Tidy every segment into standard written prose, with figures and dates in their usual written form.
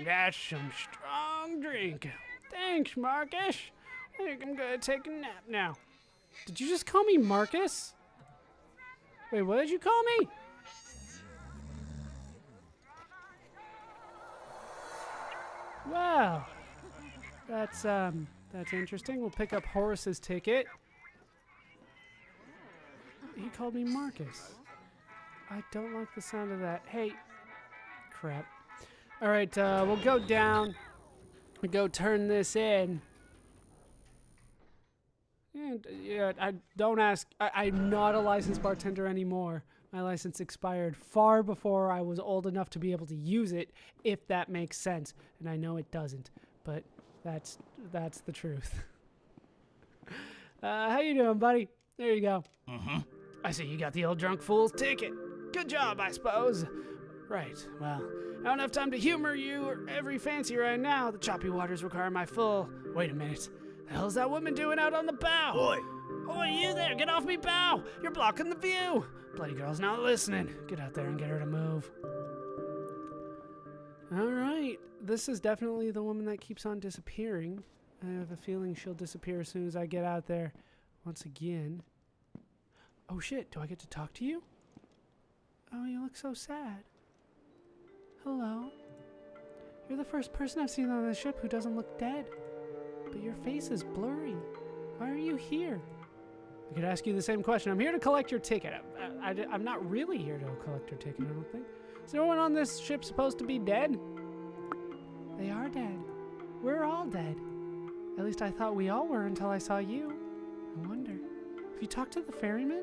That's some strong drink. Thanks, Marcus. I think I'm gonna take a nap now. Did you just call me Marcus? Wait, what did you call me? Wow. That's interesting. We'll pick up Horace's ticket. He called me Marcus. I don't like the sound of that. Hey. Crap. All right, we'll go down. We'll go turn this in. And, yeah, I don't ask. I'm not a licensed bartender anymore. My license expired far before I was old enough to be able to use it, if that makes sense. And I know it doesn't, but that's the truth. How you doing, buddy? There you go. I see you got the old drunk fool's ticket. Good job, I suppose. Right, well, I don't have time to humor you or every fancy right now. The choppy waters require my full... Wait a minute. The hell's that woman doing out on the bow? Oi! Oi, you there! Get off me bow! You're blocking the view! Bloody girl's not listening. Get out there and get her to move. Alright, this is definitely the woman that keeps on disappearing. I have a feeling she'll disappear as soon as I get out there once again. Oh shit, do I get to talk to you? Oh, you look so sad. Hello. You're the first person I've seen on the ship who doesn't look dead. But your face is blurry. Why are you here? I could ask you the same question. I'm here to collect your ticket. I'm not really here to collect your ticket, I don't think. Is no one on this ship supposed to be dead? They are dead. We're all dead. At least I thought we all were until I saw you. I wonder. Have you talked to the ferryman?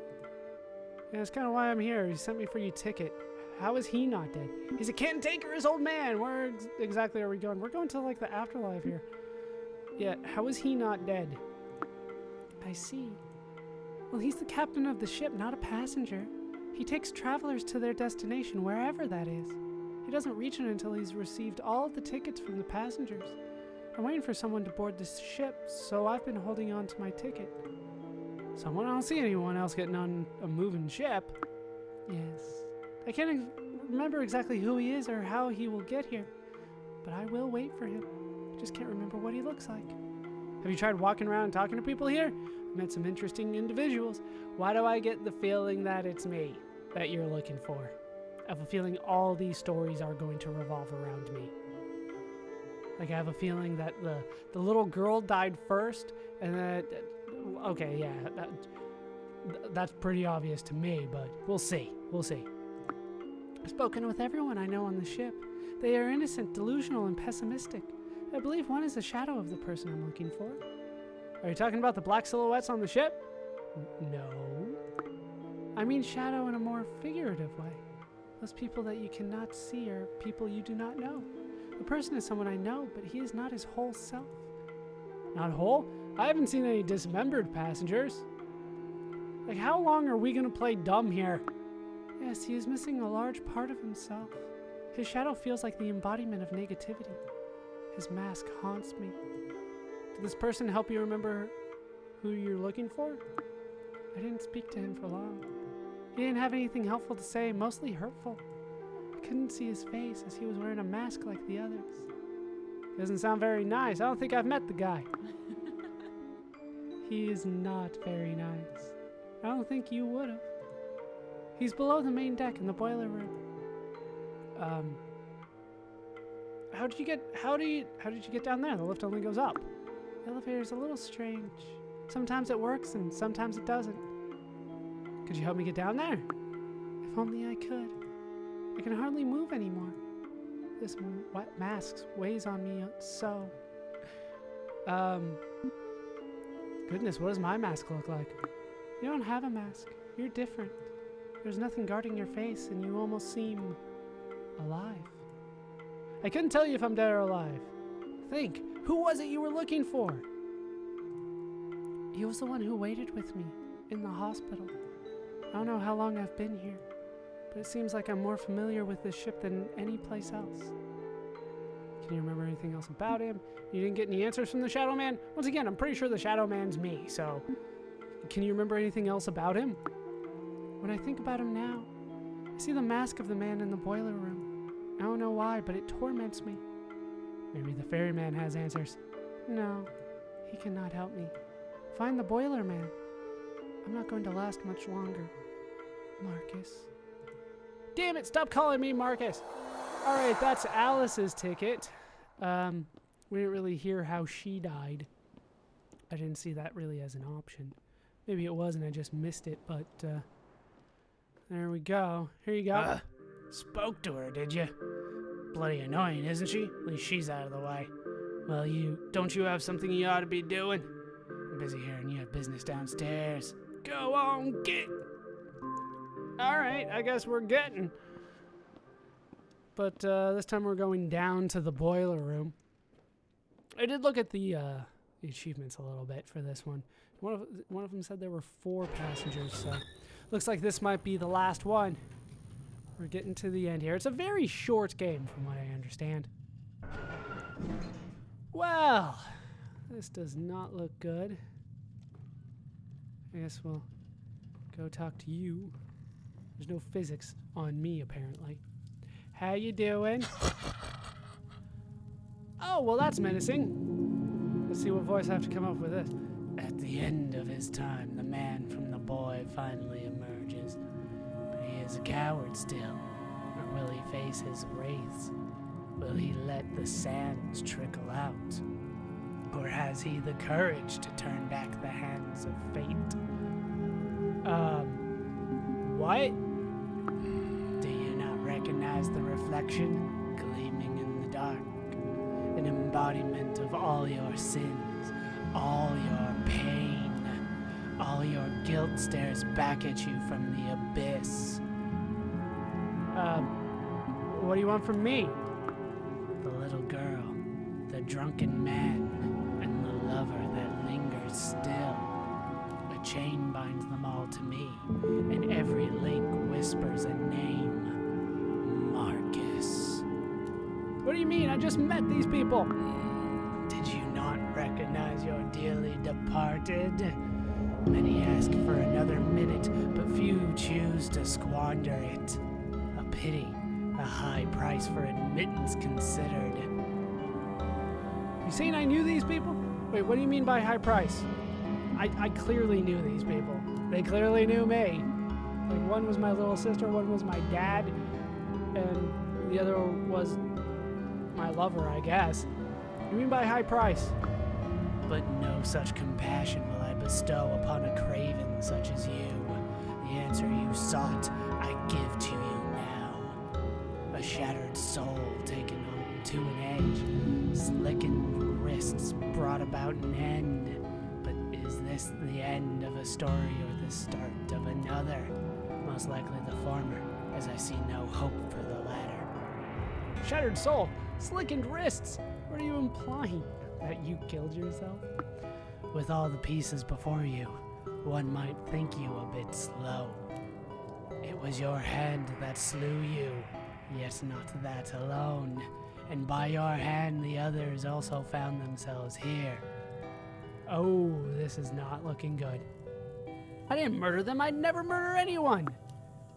Yeah, that's kind of why I'm here. He sent me for your ticket. How is he not dead? He's a cantankerous old man. Where exactly are we going? We're going to, like, the afterlife here. Yeah, how is he not dead? I see. Well, he's the captain of the ship, not a passenger. He takes travelers to their destination, wherever that is. He doesn't reach it until he's received all of the tickets from the passengers. I'm waiting for someone to board this ship, so I've been holding on to my ticket. Someone? I don't see anyone else getting on a moving ship. Yes. I can't remember exactly who he is or how he will get here, but I will wait for him. I just can't remember what he looks like. Have you tried walking around and talking to people here? I've met some interesting individuals. Why do I get the feeling that it's me that you're looking for? I have a feeling all these stories are going to revolve around me. Like, I have a feeling that the little girl died first, and that... Okay, yeah, that's pretty obvious to me, but we'll see. We'll see. I've spoken with everyone I know on the ship. They are innocent, delusional, and pessimistic. I believe one is a shadow of the person I'm looking for. Are you talking about the black silhouettes on the ship? No. I mean shadow in a more figurative way. Those people that you cannot see are people you do not know. The person is someone I know, but he is not his whole self. Not whole? I haven't seen any dismembered passengers. Like, how long are we gonna play dumb here? Yes, he is missing a large part of himself. His shadow feels like the embodiment of negativity. His mask haunts me. Did this person help you remember who you're looking for? I didn't speak to him for long. He didn't have anything helpful to say, mostly hurtful. I couldn't see his face as he was wearing a mask like the others. Doesn't sound very nice. I don't think I've met the guy. He is not very nice. I don't think you would have. He's below the main deck in the boiler room. How did you get down there? The lift only goes up. The elevator's a little strange. Sometimes it works and sometimes it doesn't. Could you help me get down there? If only I could. I can hardly move anymore. This wet mask weighs on me so. Goodness, what does my mask look like? You don't have a mask. You're different. There's nothing guarding your face and you almost seem alive. I couldn't tell you if I'm dead or alive. Think, who was it you were looking for? He was the one who waited with me in the hospital. I don't know how long I've been here, but it seems like I'm more familiar with this ship than any place else. Can you remember anything else about him? You didn't get any answers from the Shadow Man? Once again, I'm pretty sure the Shadow Man's me, so... Can you remember anything else about him? When I think about him now, I see the mask of the man in the boiler room. I don't know why, but it torments me. Maybe the ferryman has answers. No, he cannot help me. Find the boiler man. I'm not going to last much longer. Marcus. Damn it, stop calling me Marcus. All right, that's Alice's ticket. We didn't really hear how she died. I didn't see that really as an option. Maybe it was and I just missed it, but there we go. Here you go. Spoke to her, did you? Bloody annoying, isn't she? At least she's out of the way. Well, don't you have something you ought to be doing? I'm busy hearing you have business downstairs. Go on, get. All right, I guess we're getting. But this time we're going down to the boiler room. I did look at the achievements a little bit for this one. One of them said there were 4 passengers, so looks like this might be the last one. We're getting to the end here. It's a very short game from what I understand. Well, this does not look good. I guess we'll go talk to you. There's no physics on me, apparently. How you doing? Oh, well, that's menacing. Let's see what voice I have to come up with this. At the end of his time, the man from the boy finally emerges. But he is a coward still. Or will he face his wraiths? Will he let the sands trickle out? Or has he the courage to turn back the hands of fate? What? Do you not recognize the reflection gleaming in the dark? An embodiment of all your sins, all your pain, all your guilt stares back at you from the abyss. What do you want from me? The little girl, the drunken man, and the lover that lingers still. A chain binds them all to me, and every link whispers a name. Marcus. What do you mean? I just met these people. Did you not recognize your dearly departed? Many ask for another minute, but few choose to squander it. A pity, a high price for admittance considered. You saying I knew these people? Wait, what do you mean by high price? I clearly knew these people. They clearly knew me. Like, one was my little sister, one was my dad, and the other was my lover, I guess. You mean by high price? But no such compassion will I bestow upon a craven such as you. The answer you sought, I give to you now. A shattered soul taken on to an edge, slickened wrists brought about an end. But is this the end of a story or the start of another? Most likely the former, as I see no hope for the latter. Shattered soul, slickened wrists. What are you implying? That you killed yourself? With all the pieces before you, one might think you a bit slow. It was your hand that slew you, yet not that alone. And by your hand the others also found themselves here. Oh, this is not looking good. I didn't murder them. I'd never murder anyone.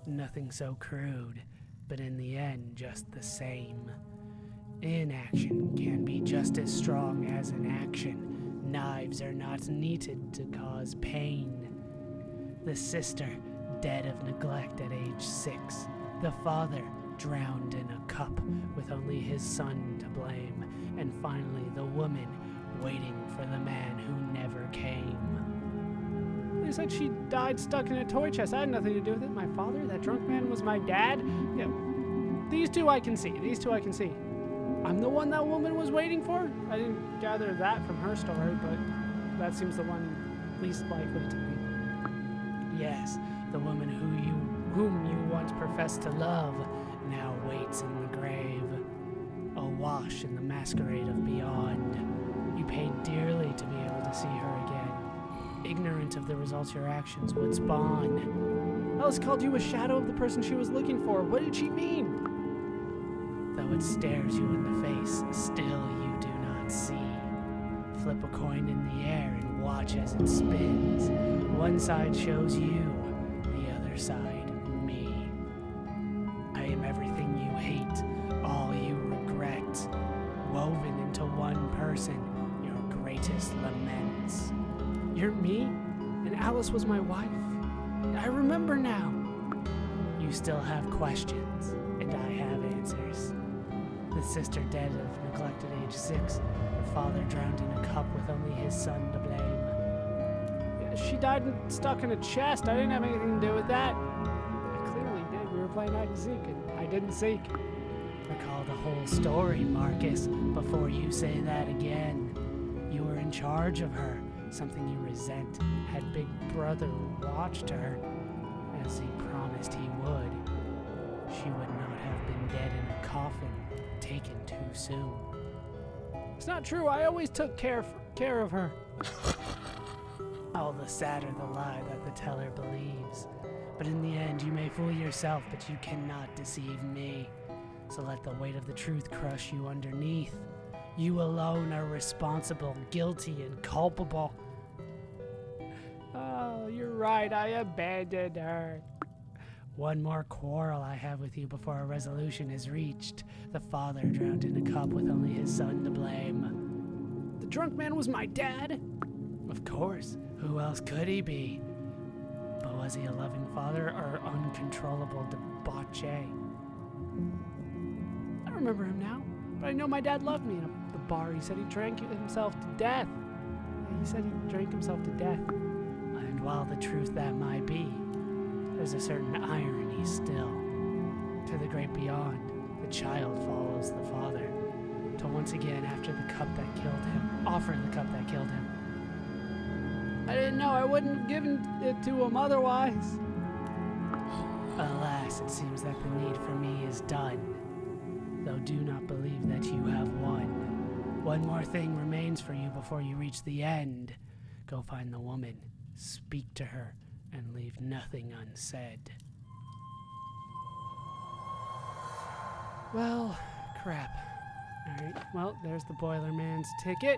Nothing so crude, but in the end just the same. Inaction can be just as strong as an action. Knives are not needed to cause pain. The sister, dead of neglect at age 6. The father, drowned in a cup with only his son to blame. And finally the woman, waiting for the man who never came. They said she died stuck in a toy chest. I had nothing to do with it. My father, that drunk man, was my dad. Yeah, these two I can see. I'm the one that woman was waiting for? I didn't gather that from her story, but that seems the one least likely to me. Yes, the woman whom you once professed to love now waits in the grave, awash in the masquerade of beyond. You paid dearly to be able to see her again, ignorant of the results your actions would spawn. Alice called you a shadow of the person she was looking for. What did she mean? Though it stares you in the face, still you do not see. Flip a coin in the air and watch as it spins. One side shows you, the other side me. I am everything you hate, all you regret, woven to one person your greatest laments. You're me? And Alice was my wife? I remember now. You still have questions, and I have answers. The sister dead of neglect at age 6. The father drowned in a cup with only his son to blame. Yeah, she died stuck in a chest. I didn't have anything to do with that. I clearly did. We were playing hide and seek, and I didn't seek. Recall the whole story, Marcus, before you say that again. You were in charge of her, something you resent. Had Big Brother watched her, as he promised he would, she would not have been dead in a coffin, taken too soon. It's not true. I always took care of her. All the sadder the lie that the teller believes. But in the end, you may fool yourself, but you cannot deceive me. So let the weight of the truth crush you underneath. You alone are responsible, guilty, and culpable. Oh, you're right. I abandoned her. One more quarrel I have with you before a resolution is reached. The father drowned in a cup with only his son to blame. The drunk man was my dad? Of course. Who else could he be? But was he a loving father or uncontrollable debauchee? I remember him now, but I know my dad loved me. At the bar, he said he drank himself to death. He said he drank himself to death. And while the truth that might be, there's a certain irony still. To the great beyond, the child follows the father. To once again, after the cup that killed him, offer the cup that killed him. I didn't know. I wouldn't have given it to him otherwise. Alas, it seems that the need for me is done. Though do not believe that you have won. One more thing remains for you before you reach the end. Go find the woman, speak to her, and leave nothing unsaid. Well, crap. Alright, well, there's the boiler man's ticket.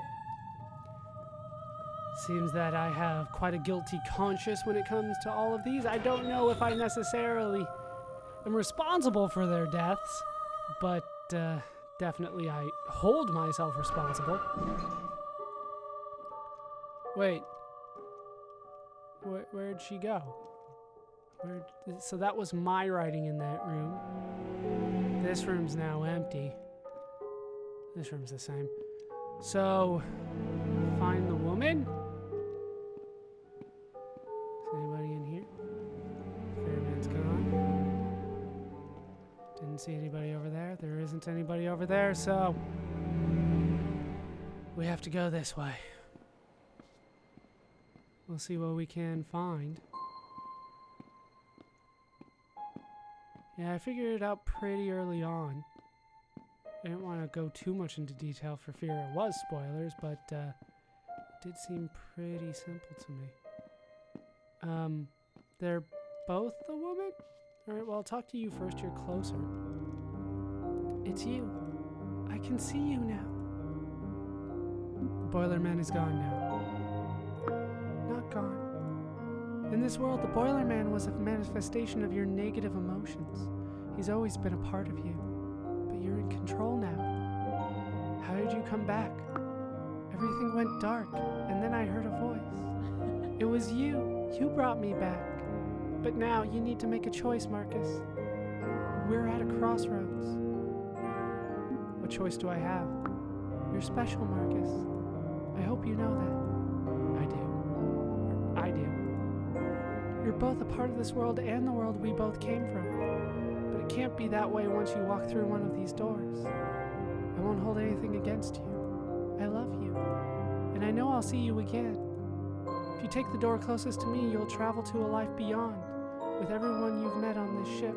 Seems that I have quite a guilty conscience when it comes to all of these. I don't know if I necessarily am responsible for their deaths, but definitely I hold myself responsible. Wait. Where'd she go? So that was my writing in that room. This room's now empty. This room's the same. So, find the woman? Is anybody in here? Ferryman's gone. Didn't see anybody over there. There isn't anybody over there, so we have to go this way. We'll see what we can find. Yeah, I figured it out pretty early on. I didn't want to go too much into detail for fear it was spoilers, but it did seem pretty simple to me. They're both the woman? Alright, well, I'll talk to you first. You're closer. It's you. I can see you now. The boiler man is gone now. Not gone. In this world, the boiler man was a manifestation of your negative emotions. He's always been a part of you. But you're in control now. How did you come back? Everything went dark, and then I heard a voice. It was you. You brought me back. But now you need to make a choice, Marcus. We're at a crossroads. What choice do I have? You're special, Marcus. I hope you know that. I do. You're both a part of this world and the world we both came from. But it can't be that way once you walk through one of these doors. I won't hold anything against you. I love you. And I know I'll see you again. If you take the door closest to me, you'll travel to a life beyond, with everyone you've met on this ship.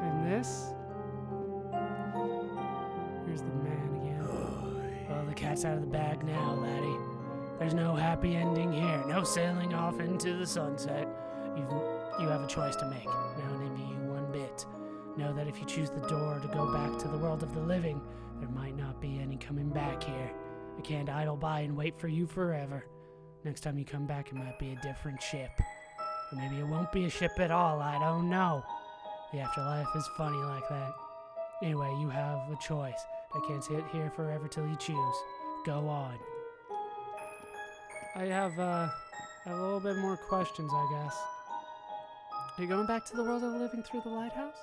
And this? Here's the man again. Well, the cat's out of the bag now, laddie. There's no happy ending here. No sailing off into the sunset. You have a choice to make. Now envy you one bit. Know that if you choose the door to go back to the world of the living, there might not be any coming back here. I can't idle by and wait for you forever. Next time you come back, it might be a different ship. Or maybe it won't be a ship at all, I don't know. The afterlife is funny like that. Anyway, you have a choice. I can't sit here forever till you choose. Go on. I have a little bit more questions, I guess. Are you going back to the world of the living through the lighthouse?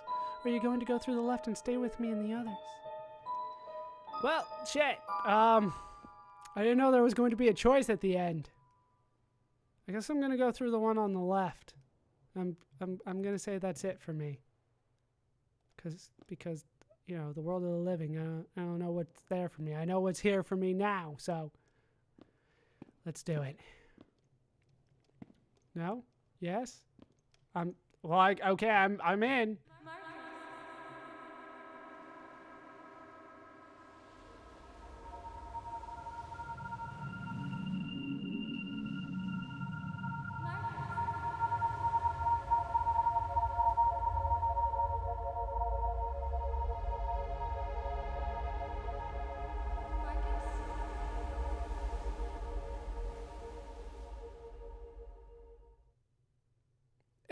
Or are you going to go through the left and stay with me and the others? Well, shit. I didn't know there was going to be a choice at the end. I guess I'm going to go through the one on the left. I'm going to say that's it for me. Because, you know, the world of the living, I don't know what's there for me. I know what's here for me now, so let's do it. No? Yes? Okay, I'm in.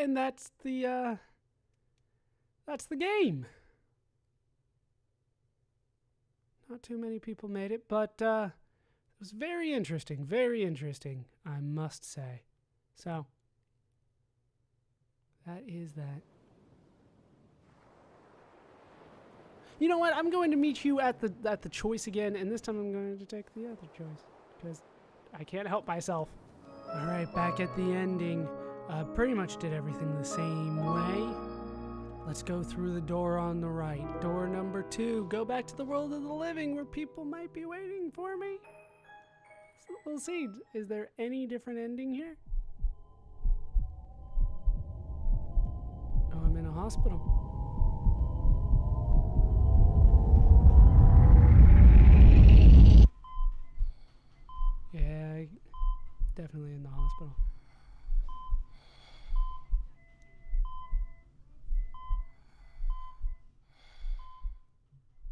And that's the game. Not too many people made it, but it was very interesting, I must say. So, that is that. You know what? I'm going to meet you at the choice again, and this time I'm going to take the other choice because I can't help myself. All right, back at the ending. Pretty much did everything the same way. Let's go through the door on the right. Door number 2. Go back to the world of the living where people might be waiting for me. So we'll see. Is there any different ending here? Oh, I'm in a hospital. Yeah, definitely in the hospital.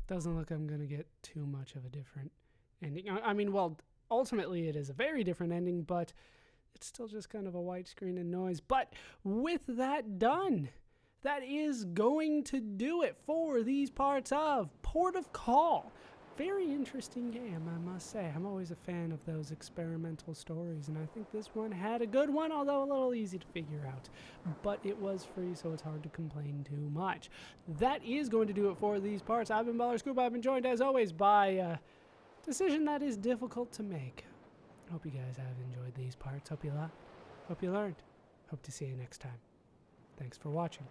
Doesn't look I'm going to get too much of a different ending. I mean, well, ultimately it is a very different ending, but it's still just kind of a white screen and noise. But with that done, that is going to do it for these parts of Port of Call. Very interesting game, I must say. I'm always a fan of those experimental stories, and I think this one had a good one, although a little easy to figure out. But it was free, so it's hard to complain too much. That is going to do it for these parts. I've been Baller Scuba. I've been joined, as always, by a decision that is difficult to make. I hope you guys have enjoyed these parts. Hope you laughed. Hope you learned. Hope to see you next time. Thanks for watching.